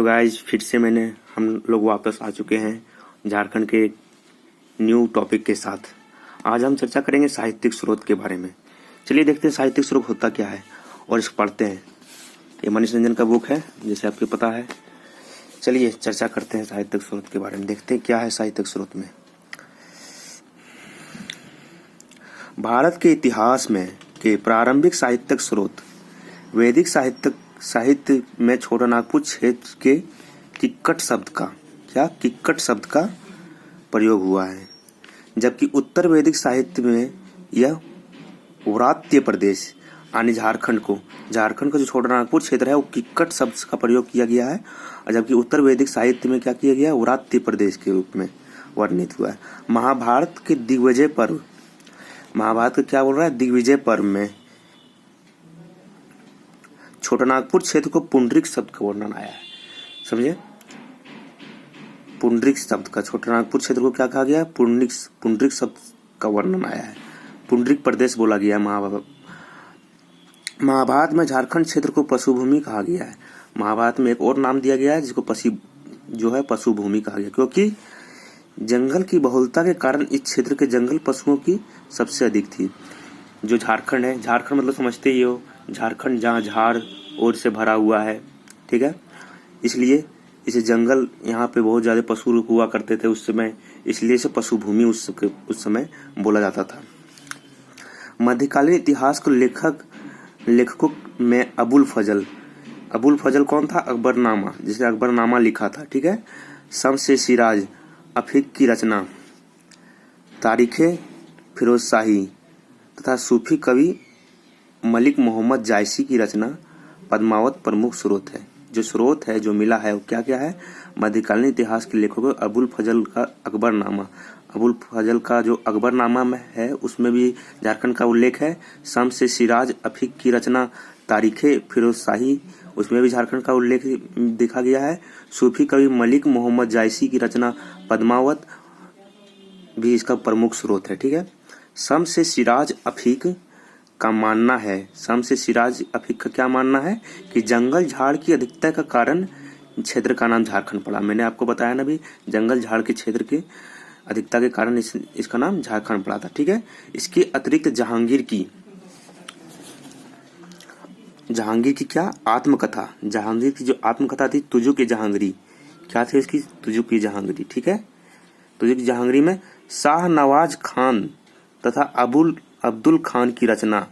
Hello guys, फिर से हम लोग वापस आ चुके हैं झारखंड के न्यू टॉपिक के साथ। आज हम चर्चा करेंगे साहित्यिक स्रोत के बारे में। चलिए देखते हैं साहित्यिक स्रोत होता क्या है और इसको पढ़ते हैं। ये मनीष रंजन का बुक है, जैसे आपको पता है। चलिए चर्चा करते हैं साहित्यिक स्रोत के बारे में, देखते हैं क्या है साहित्यिक स्रोत में। भारत के इतिहास में के प्रारंभिक साहित्यिक स्रोत वैदिक साहित्य में छोटानागपुर क्षेत्र के किक्कट शब्द का प्रयोग हुआ है, जबकि उत्तर वैदिक साहित्य में यह उरात्य प्रदेश यानी झारखंड का जो छोटानागपुर क्षेत्र है वो किक्कट शब्द का प्रयोग किया गया है, और जबकि उत्तर वैदिक साहित्य में क्या किया गया, उरात्य प्रदेश के रूप में वर्णित हुआ है। महाभारत का क्या बोल रहा है, दिग्विजय पर्व में छोटानागपुर क्षेत्र को पुंडरिक शब्द का वर्णन आया है। समझे, पुंडरिक शब्द का छोटानागपुर क्षेत्र को क्या कहा गया है, पुंडरिक शब्द का वर्णन आया है। पुंडरिक प्रदेश बोला गया है। महाभारत में झारखंड क्षेत्र को पशुभूमि कहा गया है। महाभारत में एक और नाम दिया गया है जिसको पशुभूमि कहा गया, क्योंकि जंगल की बहुलता के कारण इस क्षेत्र के जंगल पशुओं की सबसे अधिक थी। जो झारखंड है, झारखंड मतलब समझते ही हो, झारखंड जहाँ झाड़ और से भरा हुआ है, ठीक है, इसलिए इसे जंगल, यहाँ पे बहुत ज्यादा पशु हुआ करते थे उस समय, इसलिए इसे पशुभूमि उस समय बोला जाता था। मध्यकालीन इतिहास को लेखकों में अबुल फजल कौन था, अकबरनामा, जिसे अकबरनामा लिखा था, ठीक है। शम्स सिराज अफीक की रचना, तारीखे फिरोज शाही तथा सूफी कवि मलिक मोहम्मद जायसी की रचना पद्मावत प्रमुख स्रोत है। जो स्रोत है जो मिला है वो क्या क्या है, मध्यकालीन इतिहास के लेखकों अबुल फजल का जो अकबरनामा में है उसमें भी झारखंड का उल्लेख है। शम्स सिराज अफीक की रचना तारीखे फिरोज शाही, उसमें भी झारखंड का उल्लेख देखा गया है। सूफी कवि मलिक मोहम्मद जायसी की रचना पद्मावत भी इसका प्रमुख स्रोत है, ठीक है। शम्स सिराज अफीक का क्या मानना है कि जंगल झाड़ की अधिकता का कारण क्षेत्र का नाम झारखंड पड़ा। मैंने आपको बताया ना भी, जंगल झाड़ के क्षेत्र के अधिकता के कारण इसका नाम झारखंड पड़ा था, ठीक है। इसके अतिरिक्त जहांगीर की क्या आत्मकथा, जहांगीर की जो आत्मकथा थी तुजुक की जहांगीरी, क्या थी इसकी, तुजुक की जहांगीरी, ठीक है। तुजुक की जहांगीरी में शाह नवाज खान तथा अब्दुल खान की रचना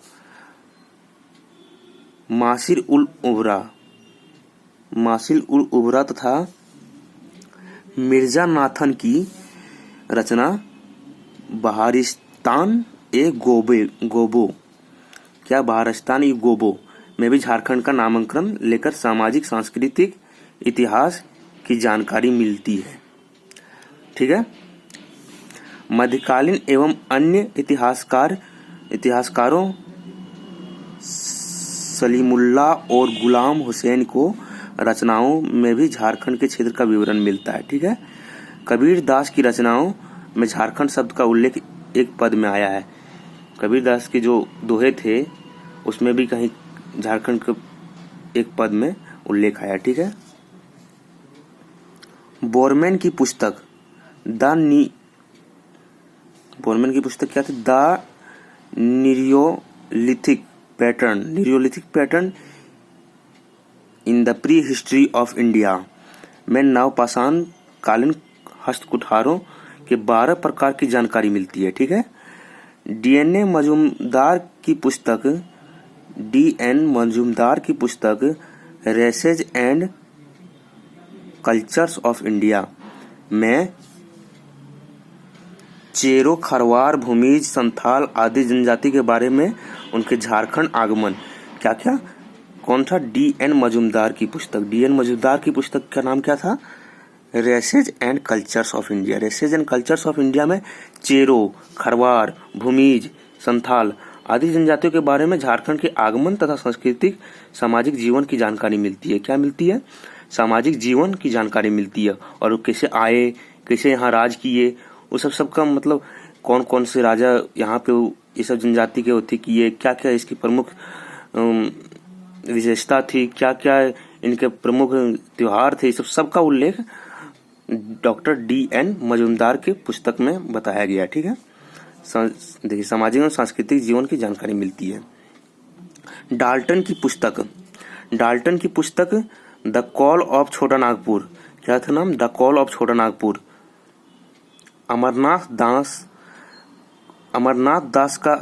मासिर उल उबरा तथा मिर्जा नाथन की रचना बहारिस्तान ए गोबो में भी झारखंड का नामांकन लेकर सामाजिक सांस्कृतिक इतिहास की जानकारी मिलती है, ठीक है। मध्यकालीन एवं अन्य इतिहासकारों सलीमुल्लाह और गुलाम हुसैन को रचनाओं में भी झारखंड के क्षेत्र का विवरण मिलता है, ठीक है। कबीर दास की रचनाओं में झारखंड शब्द का उल्लेख एक पद में आया है। कबीर दास के जो दोहे थे उसमें भी कहीं झारखंड के एक पद में उल्लेख आया, ठीक है। बोरमैन की पुस्तक क्या थी, the neolithic pattern in the prehistory of India में नवपाषाण कालीन हस्तकुठारों के 12 प्रकार की जानकारी मिलती है, ठीक है। डीएन मजूमदार की पुस्तक races and cultures of India में चेरो, खरवार, भूमिज, संथाल आदि जनजाति के बारे में उनके झारखंड आगमन कौन था, डीएन मजूमदार की पुस्तक का नाम क्या था, races and cultures of India में चेरो, खरवार, भूमिज, संथाल आदि जनजातियों के बारे में झारखंड के आगमन तथा सांस्कृतिक सामाजिक जीवन की जानकारी मिलती है। क्या मिलती है, सामाजिक जीवन की जानकारी मिलती है, और कैसे आए, कैसे यहाँ राज किए, उस सब का मतलब कौन कौन से राजा यहाँ पे ये सब जनजाति के होते किए, क्या क्या इसकी प्रमुख विशेषता थी, क्या क्या इनके प्रमुख त्योहार थे, सब सबका उल्लेख डॉक्टर D.N. मजूमदार की पुस्तक में बताया गया। ठीक है, देखिए सामाजिक और सांस्कृतिक जीवन की जानकारी मिलती है। डाल्टन की पुस्तक, डाल्टन की पुस्तक द कॉल ऑफ छोटा नागपुर, क्या था नाम, द कॉल ऑफ छोटा नागपुर, अमरनाथ दास का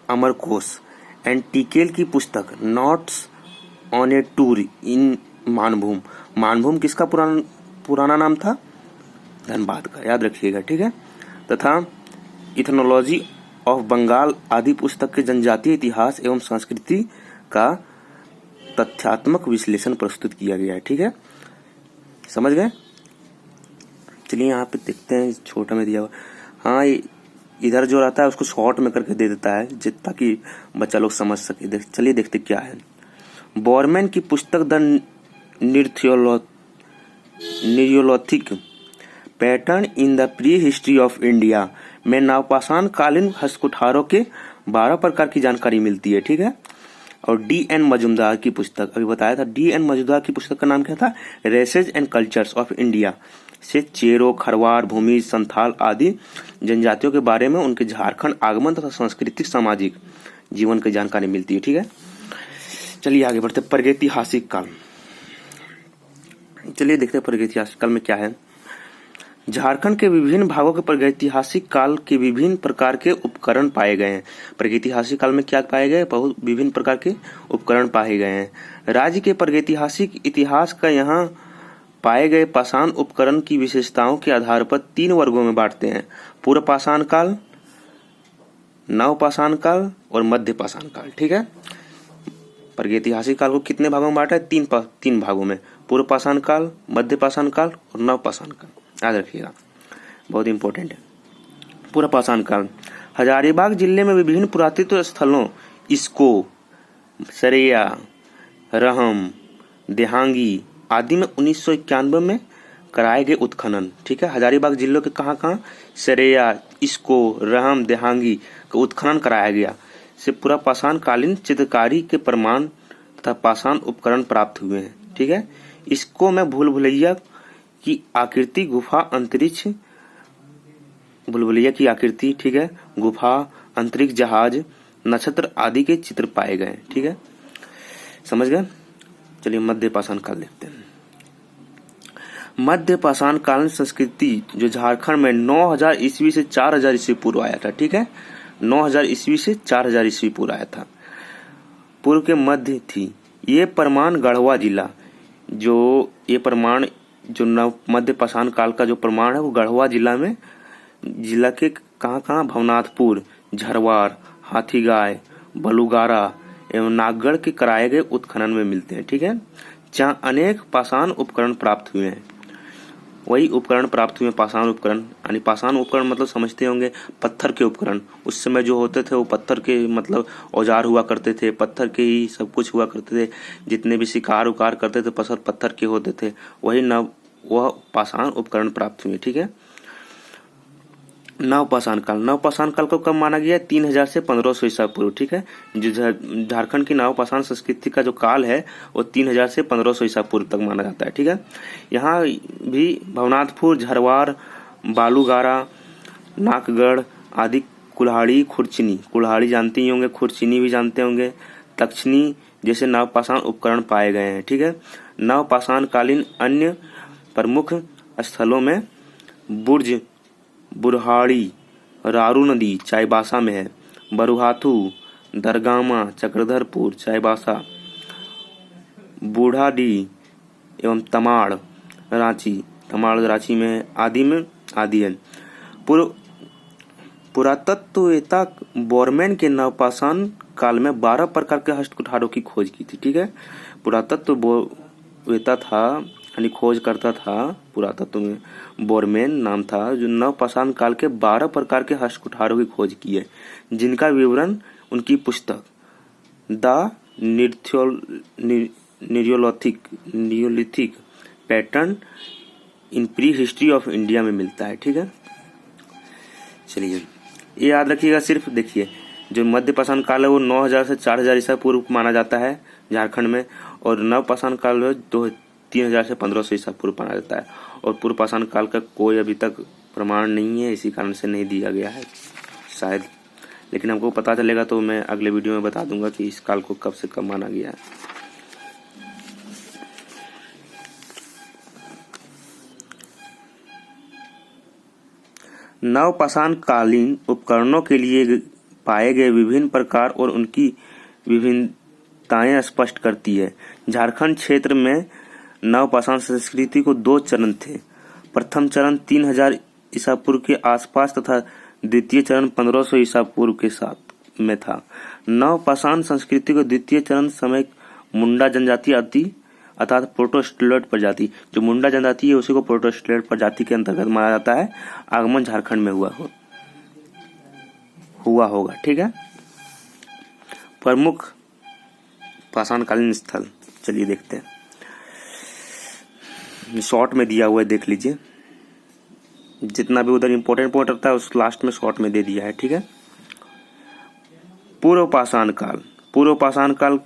अमरकोश, एंड टिकेल की पुस्तक notes on A tour in Manbhum. Manbhum किसका पुराना नाम था, धनबाद का, याद रखिएगा। ठीक है, तथा इथनोलॉजी ऑफ बंगाल आदि पुस्तक के जनजातीय इतिहास एवं संस्कृति का तथ्यात्मक विश्लेषण प्रस्तुत किया गया है। ठीक है, समझ गए। चलिए यहाँ पे देखते हैं, छोटा में दिया हुआ, हाँ इधर जो रहता है उसको शॉर्ट में करके दे देता है ताकि बच्चा लोग समझ सके। चलिए देखते क्या है। बोरमैन की पुस्तक the Neolithic pattern in the prehistory of India में नवपाषाण कालीन हस्तकुठारों के 12 प्रकार की जानकारी मिलती है। ठीक है, और D.N. मजूमदार की पुस्तक, अभी बताया था, D.N. मजूमदार की पुस्तक का नाम क्या था, races and cultures of India, से चेरो, खरवार, भूमि, संथाल आदि जनजातियों के बारे में, उनके झारखंड आगमन तथा सांस्कृतिक सामाजिक जीवन की जानकारी मिलती है। ठीक है, चलिए आगे बढ़ते। प्रागैतिहासिक काल, चलिए देखते हैं प्रागैतिहासिक काल में क्या है। झारखंड के विभिन्न भागों के प्रागैतिहासिक काल के विभिन्न प्रकार के उपकरण पाए गए हैं। प्रागैतिहासिक काल में क्या पाए गए, बहुत विभिन्न प्रकार के उपकरण पाए गए हैं। राज्य के प्रागैतिहासिक इतिहास का यहाँ पाए गए पाषाण उपकरण की विशेषताओं के आधार पर 3 वर्गों में बांटते हैं, पूर्व पाषाण काल, नवपाषाण काल और मध्य पाषाण काल। ठीक है, प्रागैतिहासिक काल को कितने भागों में बांटा है, 3 भागों में, पूर्व पाषाण काल, मध्य पाषाण काल और नवपाषाण काल, याद रखिएगा, बहुत इंपॉर्टेंट है। पूर्व पाषाण काल, हजारीबाग जिले में विभिन्न पुरातत्व स्थलों इसको, सरैया, रहम, देहांगी आदि में 1991 में कराए गए उत्खनन। ठीक है, हजारीबाग जिलों के कहाँ, सरैया, इसको, रहम, देहांगी का उत्खनन कराया गया, से पूरा पाषाण कालीन चित्रकारी के प्रमाण तथा पाषाण उपकरण प्राप्त हुए हैं। ठीक है, इसको मैं भूल भुलैया की आकृति, गुफा, अंतरिक्ष, भूल भुलैया की आकृति, ठीक है, गुफा, अंतरिक्ष जहाज, नक्षत्र आदि के चित्र पाए गए। ठीक है, समझ गए। चलिए मध्य पाषाण काल देखते हैं। मध्य पाषाण कालीन संस्कृति जो झारखंड में 9000 ईस्वी से 4000 ईस्वी पूर्व आया था। ठीक है, 9000 ईस्वी से 4000 ईस्वी पूर्व आया था, पूर्व के मध्य थी। ये प्रमाण गढ़वा जिला, जो ये प्रमाण जो मध्य पाषाण काल का जो प्रमाण है वो गढ़वा जिला के कहाँ, भवनाथपुर, झरवार, हाथीगाय, बलुगारा एवं नागगढ़ के कराए गए उत्खनन में मिलते हैं। ठीक है, जहाँ अनेक पाषाण उपकरण प्राप्त हुए हैं, वही उपकरण प्राप्त हुए पाषाण उपकरण, यानी पाषाण उपकरण मतलब समझते होंगे पत्थर के उपकरण। उस समय जो होते थे वो पत्थर के मतलब औजार हुआ करते थे, पत्थर के ही सब कुछ हुआ करते थे, जितने भी शिकार उकार करते थे पत्थर के होते थे, वही वह पाषाण उपकरण प्राप्त हुए। ठीक है, नवपाषाण काल को कब माना गया है, 3000 से 1500 ईसा पूर्व। ठीक है, जो झारखंड की नवपाषाण संस्कृति का जो काल है वो 3000 से 1500 ईसा पूर्व तक माना जाता है। ठीक है, यहाँ भी भवनाथपुर, झरवार, बालूगारा, नाकगढ़ आदि, कुल्हाड़ी, खुरचनी, कुल्हाड़ी जानते ही होंगे, खुरचनी भी जानते होंगे, तक्षनी जैसे नवपाषाण उपकरण पाए गए हैं। ठीक है, नवपाषाण कालीन अन्य प्रमुख स्थलों में बुर्ज बुरहाड़ी, रारू नदी चाईबासा में है, बरुहाथू, दरगामा, चक्रधरपुर, चाईबासा, बूढ़ाडी एवं तमाड़ रांची में आदि है। पुरातत्ववेत्ता बोरमैन के नवपाषाण काल में 12 प्रकार के हस्तकुठारों की खोज की थी। ठीक है, पुरातत्ववेत्ता था यानी खोज करता था, पुरातत्व में बोरमैन नाम था, जो नवपाषाण काल के 12 प्रकार के हस्तकुठारों की खोज की है, जिनका विवरण उनकी पुस्तक the Neolithic pattern in pre history of India में मिलता है। ठीक है, चलिए ये याद रखिएगा। सिर्फ देखिए जो मध्य पाषाण काल है वो 9000 से 4000 ईसा पूर्व माना जाता है झारखंड में, और नव पाषाण काल है 3000 से 1500 ईसा पूर्व माना जाता है। और पूर्व पाषाण काल का कोई अभी तक प्रमाण नहीं है, इसी कारण से नहीं दिया गया है शायद, लेकिन हमको पता चलेगा तो मैं अगले वीडियो में बता दूंगा कि इस काल को कब से कब माना गया है। नव पाषाण कालीन उपकरणों के लिए पाए गए विभिन्न प्रकार और उनकी विभिन्नताएं स्पष्ट करती है। झारखंड क्षेत्र में नव पाषाण संस्कृति को 2 चरण थे। प्रथम चरण 3000 ईसा पूर्व के आसपास तथा द्वितीय चरण 1500 ईसा पूर्व के साथ में था। नव पाषाण संस्कृति को द्वितीय चरण समय मुंडा जनजाति आदि अर्थात प्रोटोस्टेरोइड प्रजाति, जो मुंडा जनजाति है उसी को प्रोटोस्टेरोइड प्रजाति के अंतर्गत माना जाता है। आगमन झारखंड में हुआ होगा। ठीक है, प्रमुख पाषाणकालीन स्थल चलिए देखते हैं, शॉर्ट में दिया हुआ है, देख लीजिए। जितना भी उधर इंपॉर्टेंट पॉइंट रहता है उस लास्ट में शॉर्ट में दे दिया है। ठीक है, पूर्व पाषाण काल। पूर्व पाषाण काल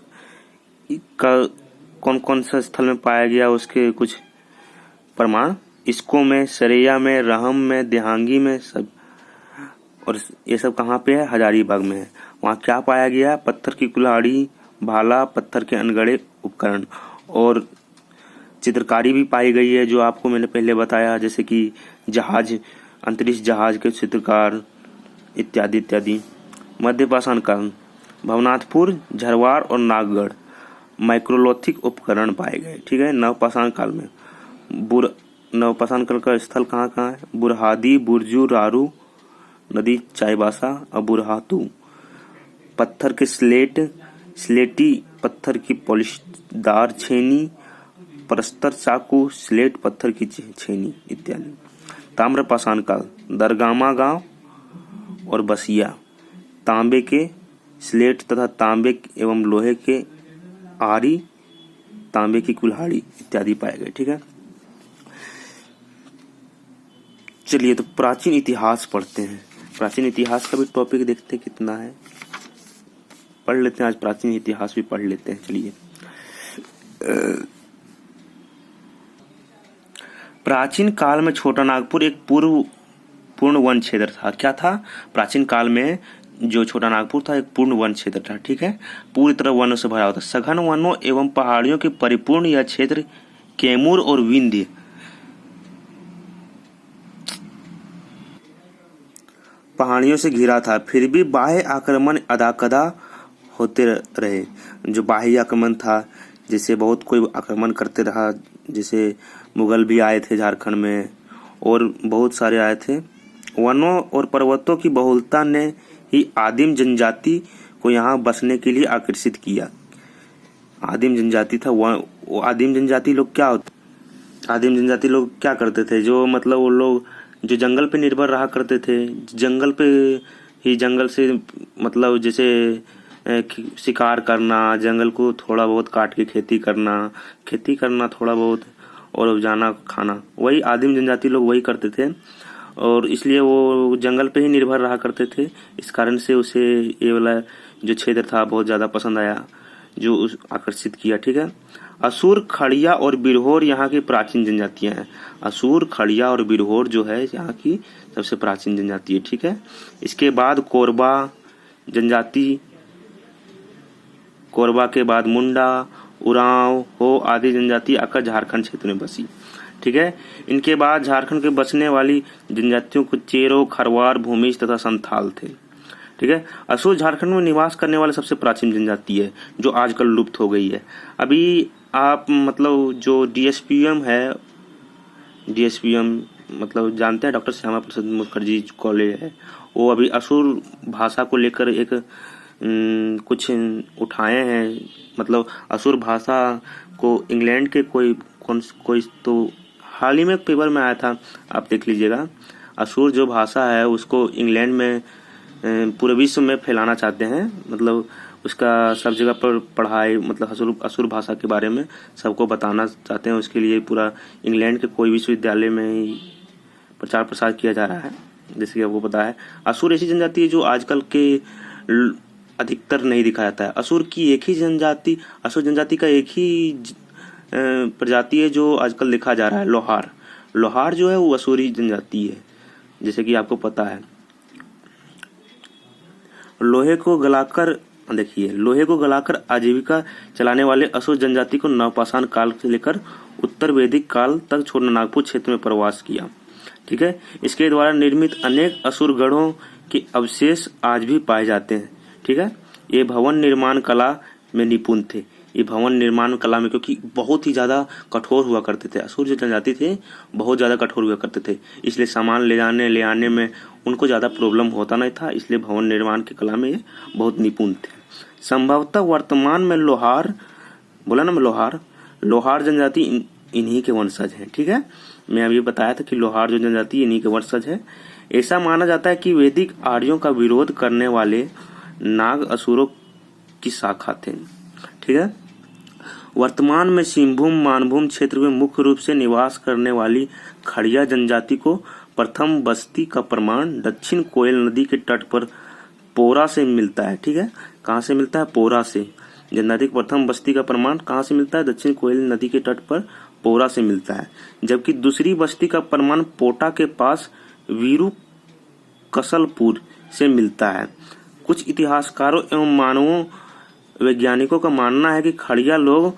का कौन कौन सा स्थल में पाया गया उसके कुछ प्रमाण, इसको में, सरैया में, रहम में, देहांगी में सब, और ये सब कहाँ पे है? हजारीबाग में है। वहाँ क्या पाया गया? पत्थर की कुल्हाड़ी, भाला, पत्थर के अनगढ़े उपकरण और चित्रकारी भी पाई गई है, जो आपको मैंने पहले बताया, जैसे कि जहाज, अंतरिक्ष जहाज के चित्रकार इत्यादि इत्यादि। मध्य पाषाण काल, भवनाथपुर, झरवाड़ और नागगढ़ माइक्रोलोथिक उपकरण पाए गए। ठीक है, नवपाषाण काल में नवपाषाण काल का स्थल कहाँ कहाँ है? बुरहादी, बुरजू, रारू नदी, चाईबासा और बुरहातू। पत्थर के स्लेटी पत्थर की पॉलिशदार छेनी, प्रस्तर चाकू, स्लेट पत्थर की छेनी इत्यादि। ताम्र पाषाण काल, दरगामा गांव और बसिया, तांबे के स्लेट तथा तांबे एवं लोहे के आरी, तांबे की कुल्हाड़ी इत्यादि पाए गए। ठीक है, चलिए तो प्राचीन इतिहास पढ़ते हैं। प्राचीन इतिहास का भी टॉपिक देखते हैं कितना है, पढ़ लेते हैं आज, प्राचीन इतिहास भी पढ़ लेते हैं। चलिए, प्राचीन काल में छोटा नागपुर एक पूर्ण वन क्षेत्र था। क्या था? प्राचीन काल में जो छोटा नागपुर था एक पूर्ण वन क्षेत्र था। ठीक है, पूरी तरह वनों से भरा हुआ था। सघन वनों एवं पहाड़ियों के परिपूर्ण यह क्षेत्र कैमूर और विंध्य पहाड़ियों से घिरा था। फिर भी बाह्य आक्रमण अदाकदा होते रहे। जो बाह्य आक्रमण था, जैसे बहुत कोई आक्रमण करते रहा, जैसे मुगल भी आए थे झारखंड में और बहुत सारे आए थे। वनों और पर्वतों की बहुलता ने ही आदिम जनजाति को यहाँ बसने के लिए आकर्षित किया। आदिम जनजाति था वो आदिम जनजाति लोग क्या होते? आदिम जनजाति लोग क्या करते थे? जो मतलब वो लोग जो जंगल पे निर्भर रहा करते थे, जंगल पे ही, जंगल से मतलब जैसे शिकार करना, जंगल को थोड़ा बहुत काट के खेती करना थोड़ा बहुत और उपजाना खाना, वही आदिम जनजाति लोग वही करते थे और इसलिए वो जंगल पे ही निर्भर रहा करते थे। इस कारण से उसे ये वाला जो क्षेत्र था बहुत ज़्यादा पसंद आया, जो उस आकर्षित किया। ठीक है, असुर, खड़िया और बिरहोर यहाँ की प्राचीन जनजातियां हैं। असुर, खड़िया और बिरहोर जो है यहाँ की सबसे प्राचीन जनजाति है। ठीक है, इसके बाद कोरबा जनजाति, कोरबा के बाद मुंडा, उरांव, हो आदि जनजाति आकर झारखंड क्षेत्र में बसी। ठीक है, इनके बाद झारखंड के बसने वाली जनजातियों को चेरो, खरवार, भूमिज तथा संथाल थे। ठीक है, असुर झारखंड में निवास करने वाले सबसे प्राचीन जनजाति है, जो आजकल लुप्त हो गई है। अभी आप मतलब जो डीएसपीएम है, डीएसपीएम मतलब जानते हैं, डॉक्टर श्यामा प्रसाद मुखर्जी कॉलेज है, वो अभी असुर भाषा को लेकर एक कुछ उठाए हैं। मतलब असुर भाषा को इंग्लैंड के कोई तो हाल ही में पेपर में आया था, आप देख लीजिएगा। असुर जो भाषा है उसको इंग्लैंड में पूरे विश्व में फैलाना चाहते हैं, मतलब उसका सब जगह पर पढ़ाई, मतलब असुर भाषा के बारे में सबको बताना चाहते हैं। उसके लिए पूरा इंग्लैंड के कोई विश्वविद्यालय में ही प्रचार प्रसार किया जा रहा है। जैसे कि आपको पता है, असुर ऐसी जनजाति है जो आजकल के अधिकतर नहीं दिखा जाता है। असुर की एक ही जनजाति, असुर जनजाति का एक ही प्रजाति है जो आजकल देखा जा रहा है, लोहार। लोहार जो है वो असुरी जनजाति है, जैसे कि आपको पता है। लोहे को गलाकर आजीविका चलाने वाले असुर जनजाति को नवपाषाण काल से लेकर उत्तर वैदिक काल तक छोटानागपुर क्षेत्र में प्रवास किया। ठीक है, इसके द्वारा निर्मित अनेक असुरगढ़ों के अवशेष आज भी पाए जाते हैं। ठीक है, ये भवन निर्माण कला में निपुण थे। ये भवन निर्माण कला में क्योंकि बहुत ही ज्यादा कठोर हुआ करते थे, असुर जो जनजाति थे बहुत ज्यादा कठोर हुआ करते थे, इसलिए सामान ले आने में उनको ज्यादा प्रॉब्लम होता नहीं था, इसलिए भवन निर्माण की कला में ये बहुत निपुण थे। संभवतः वर्तमान में लोहार जनजाति इन्हीं के वंशज हैं। ठीक है, मैं अभी बताया था कि लोहार जो जनजाति इन्हीं के वंशज है। ऐसा माना जाता है कि वैदिक आर्यों का विरोध करने वाले नाग असुरों की शाखा थे। ठीक है, वर्तमान में सिंहभूम मानभूम क्षेत्र में मुख्य रूप से निवास करने वाली खड़िया जनजाति को प्रथम बस्ती का प्रमाण दक्षिण कोयल नदी के तट पर पोरा से मिलता है। ठीक है, कहाँ से मिलता है? पोरा से। जनजाति की प्रथम बस्ती का प्रमाण कहाँ से मिलता है? दक्षिण कोयल नदी के तट पर पोरा से मिलता है, जबकि दूसरी बस्ती का प्रमाण पोटा के पास वीरू कसलपुर से मिलता है। कुछ इतिहासकारों एवं मानवों वैज्ञानिकों का मानना है कि खड़िया लोग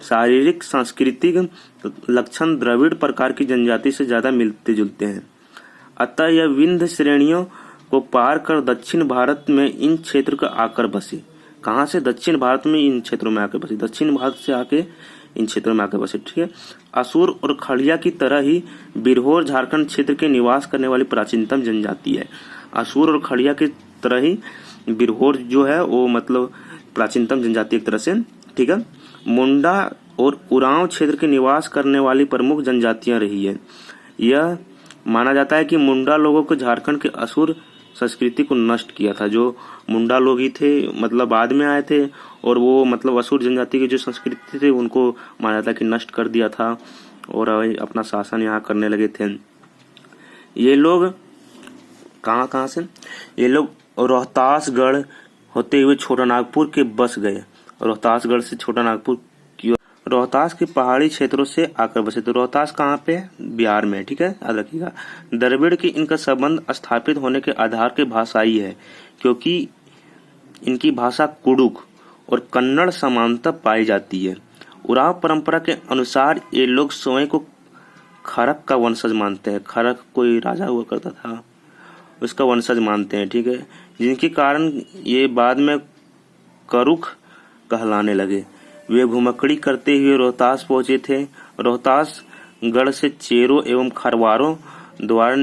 शारीरिक सांस्कृतिक लक्षण द्रविड़ प्रकार की जनजाति से ज्यादा मिलते जुलते हैं। अतः यह विंध्य श्रेणियों को पार कर दक्षिण भारत में इन क्षेत्र का आकर बसे। कहाँ से? दक्षिण भारत में इन क्षेत्रों में आकर बसे, दक्षिण भारत से आके इन क्षेत्रों में आकर बसे। ठीक है, असुर और खड़िया की तरह ही बिरहोर झारखंड क्षेत्र के निवास करने वाली प्राचीनतम जनजाति है। असुर और खड़िया की तरह ही बिरहोर जो है वो मतलब प्राचीनतम जनजाति एक तरह से। ठीक है, मुंडा और उरांव क्षेत्र के निवास करने वाली प्रमुख जनजातियां रही है। यह माना जाता है कि मुंडा लोगों को झारखंड के असुर संस्कृति को नष्ट किया था। जो मुंडा लोग ही थे मतलब बाद में आए थे और वो मतलब असुर जनजाति की जो संस्कृति थे उनको माना जाता है कि नष्ट कर दिया था और अपना शासन यहाँ करने लगे थे। ये लोग कहाँ से? ये लोग रोहतासगढ़ होते हुए छोटानागपुर के बस गए। रोहतासगढ़ से छोटानागपुर की ओर रोहतास के पहाड़ी क्षेत्रों से आकर बसे। तो रोहतास कहाँ पे? बिहार में। ठीक है, याद रखिएगा। द्रविड़ की इनका संबंध स्थापित होने के आधार के भाषाई है, क्योंकि इनकी भाषा कुडुख और कन्नड़ समानता पाई जाती है। उराव परंपरा के अनुसार ये लोग स्वयं को खरक का वंशज मानते हैं। खरक कोई राजा हुआ करता था, उसका वंशज मानते हैं। ठीक है, जिनके कारण ये बाद में करुख कहलाने लगे। वे घुमक्कड़ी करते हुए रोहतास पहुंचे थे। रोहतास गढ़ से चेरों एवं खरवारों द्वारा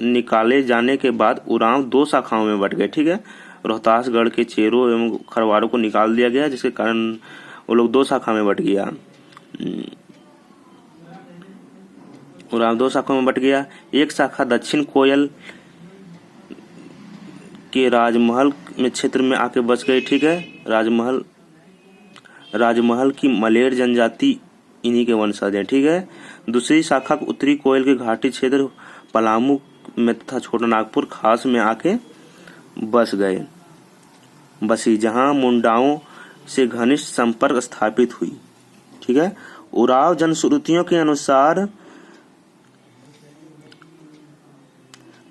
निकाले जाने के बाद उरांव दो शाखाओं में बट गए। ठीक है, रोहतासगढ़ के चेरों एवं खरवारों को निकाल दिया गया, जिसके कारण वो लोग दो शाखा में बट गया। उरांव दो शाखाओं में बट गया। एक शाखा दक्षिण कोयल के राजमहल में क्षेत्र में आके बस गए। ठीक है, राजमहल की मलेर जनजाति इन्हीं के वंशज हैं। ठीक है, दूसरी शाखा उत्तरी कोयल के घाटी क्षेत्र पलामू में तथा छोटानागपुर खास में आके बसी, जहां मुंडाओं से घनिष्ठ संपर्क स्थापित हुई। ठीक है, उराव जनश्रुतियों के अनुसार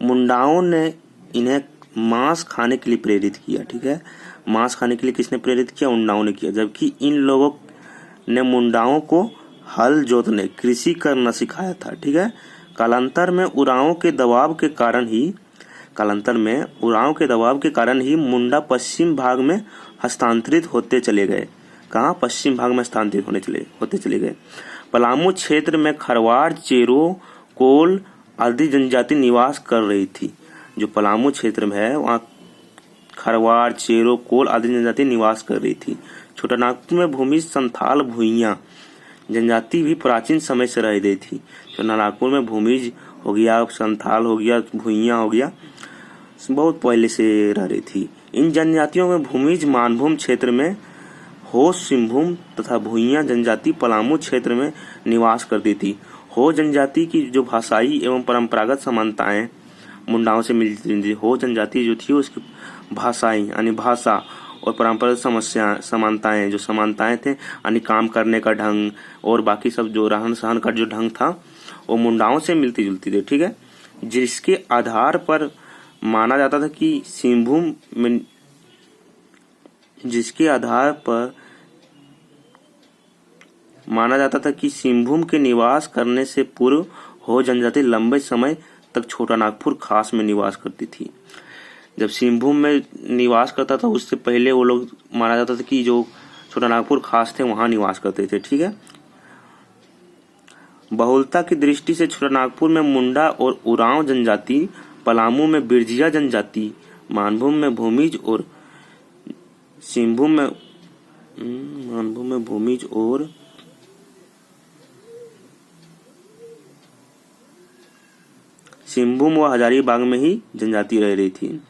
मुंडाओं ने इन्हें मांस खाने के लिए प्रेरित किया। ठीक है, मांस खाने के लिए किसने प्रेरित किया? उंडाओं ने किया, जबकि इन लोगों ने मुंडाओं को हल जोतने, कृषि करना सिखाया था। ठीक है, कालांतर में उरांव के दबाव के कारण ही मुंडा पश्चिम भाग में हस्तांतरित होते चले गए। कहाँ? पश्चिम भाग में हस्तांतरित होते चले गए। पलामू क्षेत्र में खरवार, चेरो, कोल आदि जनजाति निवास कर रही थी। जो पलामू क्षेत्र में है वहाँ खरवार, चेरो, कोल आदि जनजाति निवास कर रही थी। छोटानागपुर में भूमि संथाल भुइयां जनजाति भी प्राचीन समय से रह गई थी। छोटानागपुर में भूमिज हो गया, संथाल हो गया, भुइयां हो गया, बहुत पहले से रह रही थी। इन जनजातियों में भूमिज मानभूम क्षेत्र में हो सिंहभूम तथा भुइयां जनजाति पलामू क्षेत्र में निवास करती थी। हो जनजाति की जो भाषाई एवं परंपरागत समानताएं मुंडाओं से मिलती थी। हो जनजाति जो थी उसकी भाषाई यानी भाषा और पारंपरिक समस्या समानताएं, जो समानताएं थे यानी काम करने का ढंग और बाकी सब जो रहन सहन का जो ढंग था वो मुंडाओं से मिलती जुलती थी, ठीक है। जिसके आधार पर माना जाता था कि सिंहभूम में जिसके आधार पर माना जाता था कि सिंहभूम के निवास करने से पूर्व हो जनजाति लंबे समय तक छोटा नागपुर खास में निवास करती थी। जब सिंहभूम में निवास करता था उससे पहले वो लोग माना जाता था कि जो छोटा नागपुर खास थे वहां निवास करते थे, ठीक है। बहुलता की दृष्टि से छोटा नागपुर में मुंडा और उरांव जनजाति, पलामू में बिरजिया जनजाति, मानभूम में भूमिज और सिंहभूम में भूमिज और सिंहभूम व हजारीबाग में ही जनजाति रह रही थी।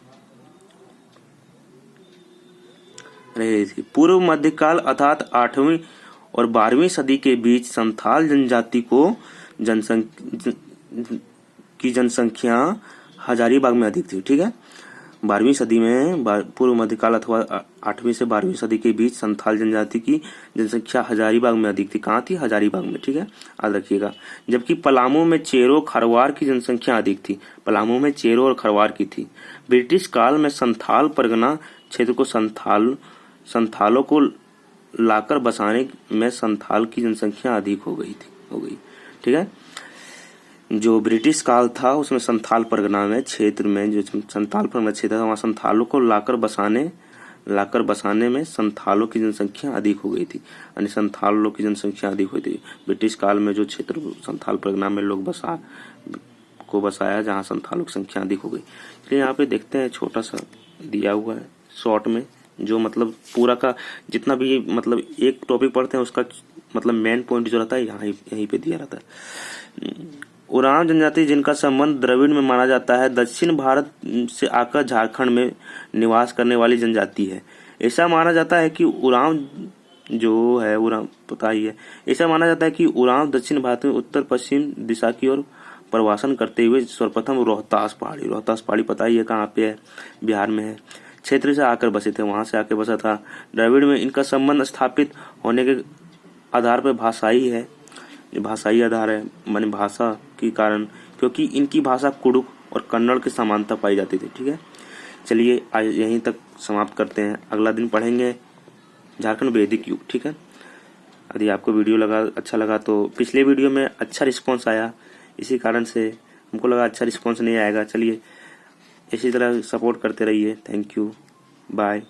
पूर्व मध्यकाल अर्थात 8वीं और 12वीं सदी के बीच संथाल जनजाति को जनसंख्या हजारीबाग में अधिक थी, ठीक है। 12वीं सदी में पूर्व मध्यकाल अथवा 8वीं से 12वीं सदी के बीच संथाल जनजाति की जनसंख्या हजारीबाग में अधिक थी। कहाँ थी? हजारीबाग में, ठीक है, याद रखिएगा। जबकि पलामू में चेरो खरवार की जनसंख्या अधिक थी। पलामू में चेरो और खरवार की थी। ब्रिटिश काल में संथाल परगना क्षेत्र को संथालों को लाकर बसाने में संथाल की जनसंख्या अधिक हो गई, ठीक है। जो ब्रिटिश काल था उसमें संथाल परगना में क्षेत्र में जो संथाल परगना क्षेत्र था वहाँ संथालों को लाकर बसाने में संथालों की जनसंख्या अधिक हो गई थी, यानी संथालों की जनसंख्या अधिक हुई थी। ब्रिटिश काल में जो क्षेत्र संथाल परगना में लोग बसाया जहाँ संथालों की संख्या अधिक हो गई। इसलिए यहाँ पे देखते हैं छोटा सा दिया हुआ है शॉर्ट में, जो मतलब पूरा का जितना भी मतलब एक टॉपिक पढ़ते हैं उसका मतलब मेन पॉइंट जो रहता है यहीं पे दिया रहता है। उरांव जनजाति जिनका संबंध द्रविड़ में माना जाता है, दक्षिण भारत से आकर झारखंड में निवास करने वाली जनजाति है। ऐसा माना जाता है कि उरांव ऐसा माना जाता है कि उरांव दक्षिण भारत में उत्तर पश्चिम दिशा की ओर प्रवासन करते हुए सर्वप्रथम रोहतास पहाड़ी पता ही है कहाँ पे है, बिहार में है, क्षेत्र से आकर बसे थे, वहां से आकर बसा था। द्रविड़ में इनका संबंध स्थापित होने के आधार पर भाषाई आधार है, माने भाषा के कारण, क्योंकि इनकी भाषा कुडुख और कन्नड़ की समानता पाई जाती थी, ठीक है। चलिए आज यहीं तक समाप्त करते हैं, अगला दिन पढ़ेंगे झारखंड वैदिक युग, ठीक है। यदि आपको वीडियो अच्छा लगा तो पिछले वीडियो में अच्छा रिस्पॉन्स आया, इसी कारण से हमको लगा अच्छा रिस्पॉन्स नहीं आएगा। चलिए इसी तरह सपोर्ट करते रहिए। Thank you, bye.